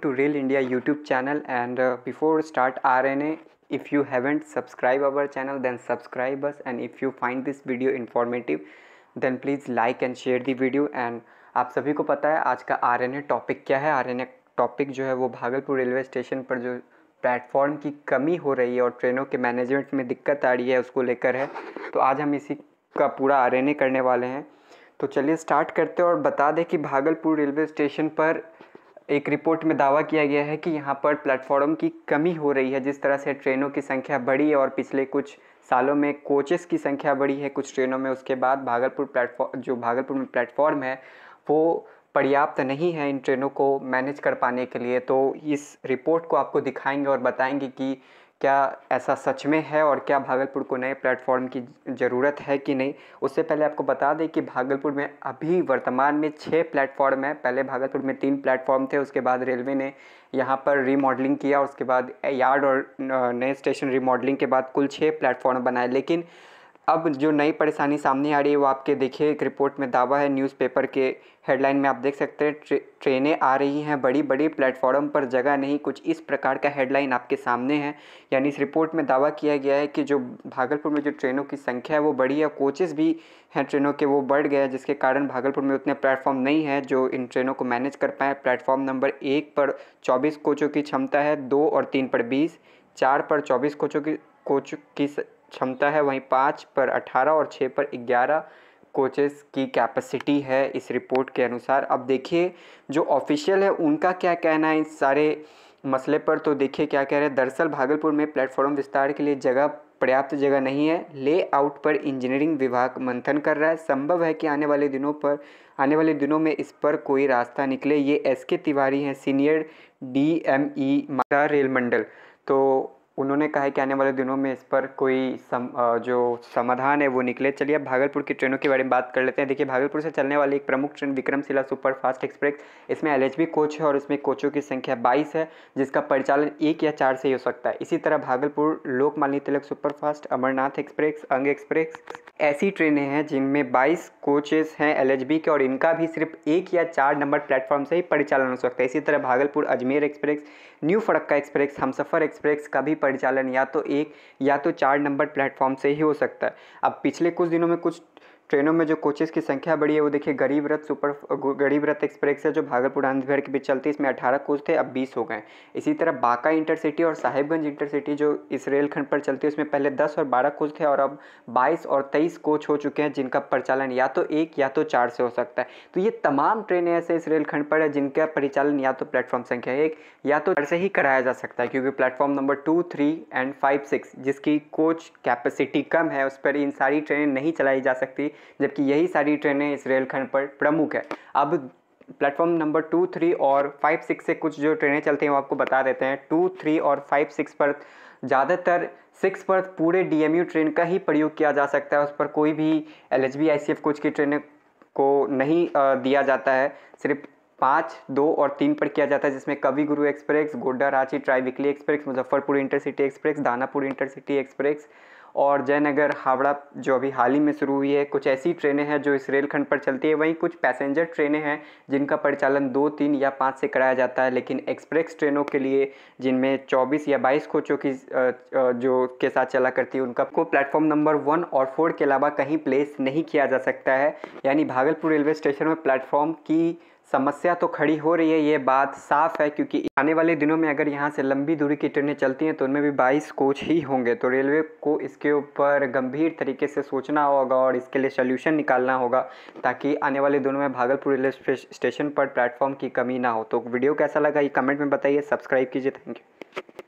to Real India YouTube channel, and before start RNA, if you haven't subscribed our channel then subscribe us, and if you find this video informative then please like and share the video। and आप सभी को पता है आज का RNA topic क्या है। RNA topic जो है वो भागलपुर रेलवे स्टेशन पर जो प्लेटफॉर्म की कमी हो रही है और ट्रेनों के मैनेजमेंट में दिक्कत आ रही है उसको लेकर है। तो आज हम इसी का पूरा RNA करने वाले हैं। तो चलिए स्टार्ट करते हैं और बता दें कि भागलपुर रेलवे स्टेशन पर एक रिपोर्ट में दावा किया गया है कि यहाँ पर प्लेटफॉर्म की कमी हो रही है। जिस तरह से ट्रेनों की संख्या बढ़ी है और पिछले कुछ सालों में कोचेस की संख्या बढ़ी है कुछ ट्रेनों में, उसके बाद भागलपुर में प्लेटफॉर्म है वो पर्याप्त नहीं है इन ट्रेनों को मैनेज कर पाने के लिए। तो इस रिपोर्ट को आपको दिखाएंगे और बताएंगे कि क्या ऐसा सच में है और क्या भागलपुर को नए प्लेटफॉर्म की ज़रूरत है कि नहीं। उससे पहले आपको बता दें कि भागलपुर में अभी वर्तमान में 6 प्लेटफॉर्म है। पहले भागलपुर में 3 प्लेटफॉर्म थे, उसके बाद रेलवे ने यहाँ पर रीमॉडलिंग किया, उसके बाद यार्ड और नए स्टेशन रीमॉडलिंग के बाद कुल 6 प्लेटफॉर्म बनाए। लेकिन अब जो नई परेशानी सामने आ रही है वो आपके देखिए एक रिपोर्ट में दावा है। न्यूज़पेपर के हेडलाइन में आप देख सकते हैं ट्रेनें आ रही हैं बड़ी बड़ी, प्लेटफॉर्म पर जगह नहीं, कुछ इस प्रकार का हेडलाइन आपके सामने है। यानी इस रिपोर्ट में दावा किया गया है कि जो भागलपुर में जो ट्रेनों की संख्या है वो बढ़ी है, कोचेस भी हैं ट्रेनों के वो बढ़ गए हैं, जिसके कारण भागलपुर में उतने प्लेटफॉर्म नहीं है जो इन ट्रेनों को मैनेज कर पाएँ। प्लेटफॉर्म नंबर 1 पर 24 कोचों की क्षमता है, 2 और 3 पर 20, 4 पर 24 कोच की क्षमता है, वहीं 5 पर 18 और 6 पर 11 कोचेस की कैपेसिटी है इस रिपोर्ट के अनुसार। अब देखिए जो ऑफिशियल है उनका क्या कहना है इस सारे मसले पर। तो देखिए क्या कह रहे हैं। दरअसल भागलपुर में प्लेटफॉर्म विस्तार के लिए पर्याप्त जगह नहीं है। लेआउट पर इंजीनियरिंग विभाग मंथन कर रहा है। संभव है कि आने वाले दिनों में इस पर कोई रास्ता निकले। ये SK तिवारी हैं, सीनियर DME रेल मंडल। तो उन्होंने कहा है कि आने वाले दिनों में इस पर कोई जो समाधान है वो निकले। चलिए अब भागलपुर की ट्रेनों के बारे में बात कर लेते हैं। देखिए भागलपुर से चलने वाली एक प्रमुख ट्रेन विक्रमशिला सुपरफास्ट एक्सप्रेस, इसमें LHB कोच है और इसमें कोचों की संख्या 22 है, जिसका परिचालन 1 या 4 से ही हो सकता है। इसी तरह भागलपुर लोकमान्य तिलक सुपरफास्ट, अमरनाथ एक्सप्रेस, अंग एक्सप्रेस ऐसी ट्रेनें हैं जिनमें 22 कोचेस हैं LHB के और इनका भी सिर्फ 1 या 4 नंबर प्लेटफॉर्म से ही परिचालन हो सकता है। इसी तरह Bhagalpur Ajmer express, new Farakka express, Humsafar express का भी परिचालन या तो 1 या तो 4 नंबर प्लेटफॉर्म से ही हो सकता है। अब पिछले कुछ दिनों में कुछ ट्रेनों में जो कोचेस की संख्या बढ़ी है वो देखिए गरीब रथ एक्सप्रेस है जो भागलपुर आनंदविहार के बीच चलती है, इसमें 18 कोच थे, अब 20 हो गए। इसी तरह बांका इंटरसिटी और साहिबगंज इंटरसिटी जो इस रेलखंड पर चलती है उसमें पहले 10 और 12 कोच थे और अब 22 और 23 कोच हो चुके हैं, जिनका परिचालन या तो 1 या तो 4 से हो सकता है। तो ये तमाम ट्रेनें ऐसे इस रेलखंड पर है जिनका परिचालन या तो प्लेटफॉर्म संख्या 1 या तो 4 से ही कराया जा सकता है, क्योंकि प्लेटफॉर्म नंबर 2, 3 एंड 5, 6 जिसकी कोच कैपेसिटी कम है उस पर इन सारी ट्रेनें नहीं चलाई जा सकती, जबकि यही सारी ट्रेनें इस रेलखंड पर प्रमुख है। अब प्लेटफॉर्म नंबर 2, 3 और 5, 6 से कुछ जो ट्रेनें चलती हैं वो आपको बता देते हैं। 2, 3 और 5, 6 पर ज़्यादातर 6 पर पूरे DMU ट्रेन का ही प्रयोग किया जा सकता है, उस पर कोई भी LHB ICF कोच की ट्रेनें को नहीं दिया जाता है। सिर्फ 5, 2 और 3 पर किया जाता है, जिसमें कवि गुरु express, Godda Ranchi try weekly express, Muzaffarpur intercity express, Danapur intercity express और जयनगर हावड़ा जो अभी हाल ही में शुरू हुई है। कुछ ऐसी ट्रेनें हैं जो इस रेलखंड पर चलती है। वहीं कुछ पैसेंजर ट्रेनें हैं जिनका परिचालन 2, 3 या 5 से कराया जाता है, लेकिन एक्सप्रेस ट्रेनों के लिए जिनमें 24 या 22 कोचों की जो के साथ चला करती है उनका को प्लेटफॉर्म नंबर 1 और 4 के अलावा कहीं प्लेस नहीं किया जा सकता है। यानी भागलपुर रेलवे स्टेशन में प्लेटफॉर्म की समस्या तो खड़ी हो रही है, ये बात साफ है, क्योंकि आने वाले दिनों में अगर यहाँ से लंबी दूरी की ट्रेनें चलती हैं तो उनमें भी 22 कोच ही होंगे। तो रेलवे को इसके ऊपर गंभीर तरीके से सोचना होगा और इसके लिए सल्यूशन निकालना होगा, ताकि आने वाले दिनों में भागलपुर रेलवे स्टेशन पर प्लेटफॉर्म की कमी ना हो। तो वीडियो कैसा लगा ये कमेंट में बताइए, सब्सक्राइब कीजिए। Thank you.